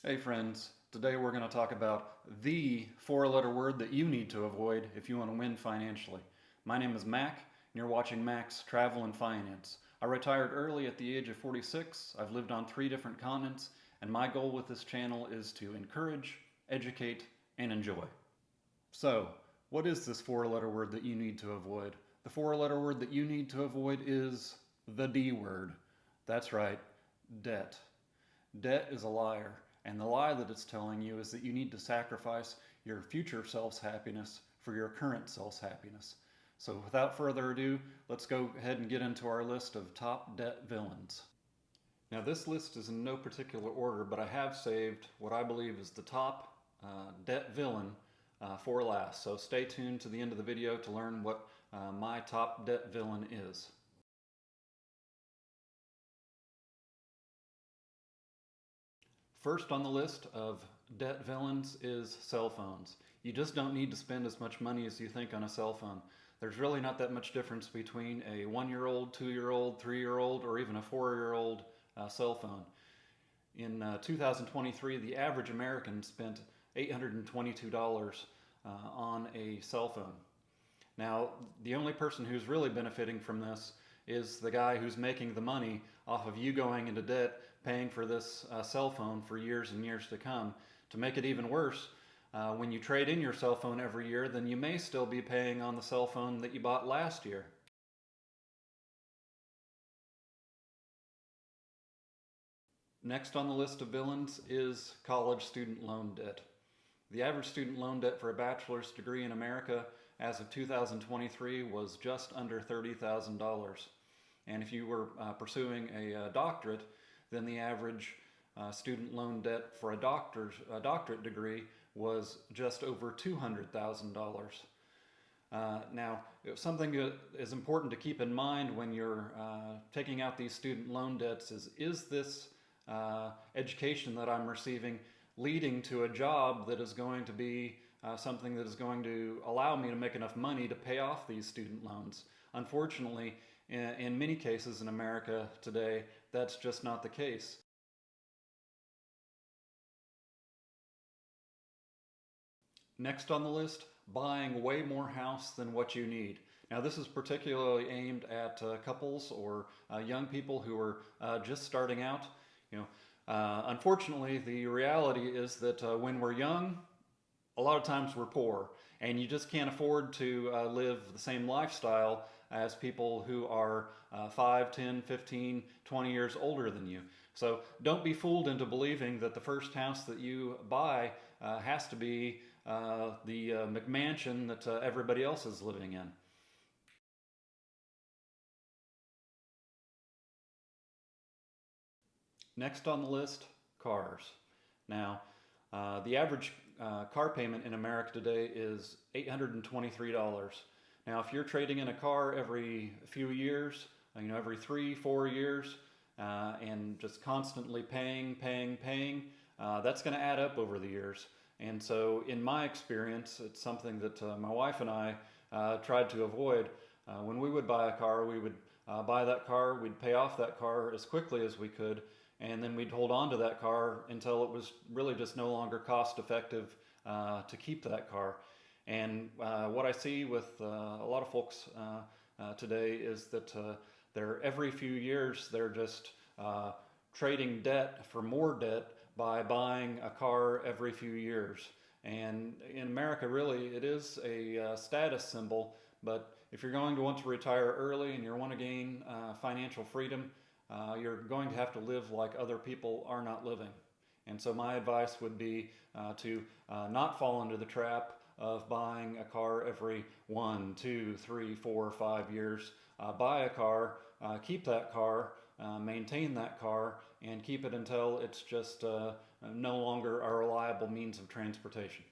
Hey friends, today we're going to talk about the four-letter word that you need to avoid if you want to win financially. My name is Mac, and you're watching Mac's Travel and Finance. I retired early at the age of 46. I've lived on 3 different continents, and my goal with this channel is to encourage, educate, and enjoy. So, what is this four-letter word that you need to avoid? The four-letter word that you need to avoid is the D word. That's right, debt. Debt is a liar, and the lie that it's telling you is that you need to sacrifice your future self's happiness for your current self's happiness. So without further ado, let's go ahead and get into our list of top debt villains. Now this list is in no particular order, but I have saved what I believe is the top debt villain for last. So stay tuned to the end of the video to learn what my top debt villain is. First on the list of debt villains is cell phones. You just don't need to spend as much money as you think on a cell phone. There's really not that much difference between a 1-year-old, 2-year-old, 3-year-old, or even a 4-year-old cell phone. In 2023, the average American spent $822 on a cell phone. Now, the only person who's really benefiting from this is the guy who's making the money off of you going into debt, paying for this cell phone for years and years to come. To make it even worse, when you trade in your cell phone every year, then you may still be paying on the cell phone that you bought last year. Next on the list of villains is college student loan debt. The average student loan debt for a bachelor's degree in America as of 2023 was just under $30,000. And if you were pursuing a doctorate, then the average student loan debt for a doctorate degree was just over $200,000. Now, something that is important to keep in mind when you're taking out these student loan debts is this education that I'm receiving leading to a job that is going to be something that is going to allow me to make enough money to pay off these student loans? Unfortunately, in many cases in America today, that's just not the case. Next on the list, buying way more house than what you need. Now this is particularly aimed at couples or young people who are just starting out. Unfortunately, the reality is that when we're young, a lot of times we're poor, and you just can't afford to live the same lifestyle as people who are 5, 10, 15, 20 years older than you. So don't be fooled into believing that the first house that you buy has to be the McMansion that everybody else is living in. Next on the list, cars. Now, the average car payment in America today is $823. Now, if you're trading in a car every few years, every 3-4 years, and just constantly paying, that's going to add up over the years. And so, in my experience, it's something that my wife and I tried to avoid. When we would buy a car, we would buy that car, we'd pay off that car as quickly as we could, and then we'd hold on to that car until it was really just no longer cost effective to keep that car. And what I see with a lot of folks today is that they're every few years they're just trading debt for more debt by buying a car every few years. And in America, really, it is a status symbol, but if you're going to want to retire early and you want to gain financial freedom, you're going to have to live like other people are not living. And so my advice would be to not fall into the trap of buying a car every 1, 2, 3, 4, 5 years. Buy a car, keep that car, maintain that car, and keep it until it's just no longer a reliable means of transportation.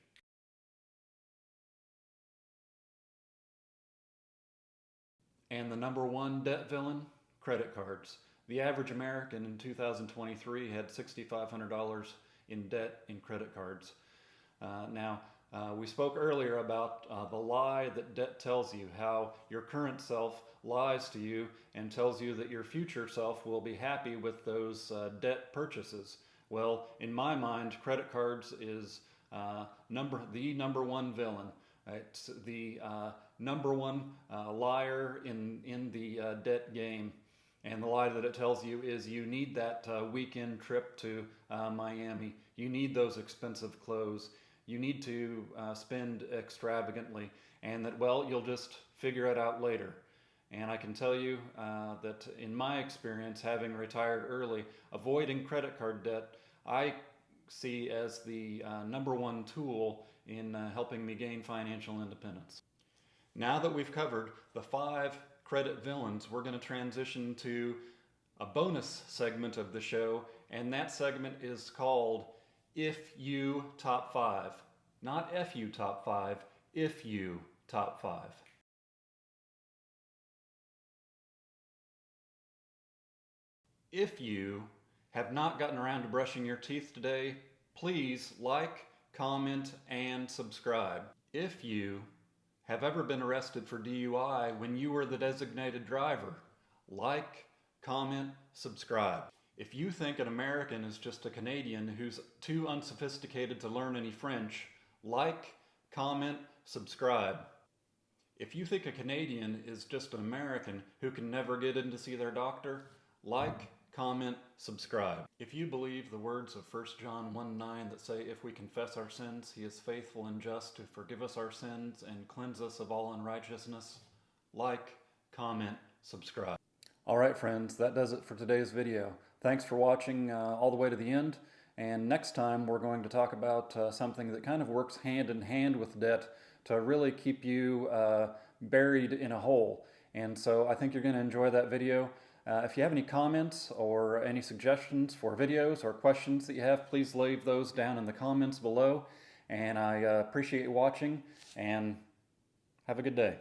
And the number one debt villain, credit cards. The average American in 2023 had $6,500 in debt in credit cards. Now, we spoke earlier about the lie that debt tells you, how your current self lies to you and tells you that your future self will be happy with those debt purchases. Well, in my mind, credit cards is the number one villain. It's the number one liar in the debt game. And the lie that it tells you is you need that weekend trip to Miami. You need those expensive clothes. You need to spend extravagantly, and that, well, you'll just figure it out later. And I can tell you that in my experience, having retired early, avoiding credit card debt, I see as the number one tool in helping me gain financial independence. Now that we've covered the 5 credit villains, we're going to transition to a bonus segment of the show, and that segment is called If You Top 5. Not F You Top 5, If You Top 5. If you have not gotten around to brushing your teeth today, please like, comment, and subscribe. If you have ever been arrested for DUI when you were the designated driver, like, comment, subscribe. If you think an American is just a Canadian who's too unsophisticated to learn any French, like, comment, subscribe. If you think a Canadian is just an American who can never get in to see their doctor, like, comment, subscribe. If you believe the words of 1 John 1:9 that say, if we confess our sins, he is faithful and just to forgive us our sins and cleanse us of all unrighteousness, like, comment, subscribe. All right, friends, that does it for today's video. Thanks for watching all the way to the end. And next time we're going to talk about something that kind of works hand in hand with debt to really keep you buried in a hole. And so I think you're going to enjoy that video. If you have any comments or any suggestions for videos or questions that you have, please leave those down in the comments below. And I appreciate you watching, and have a good day.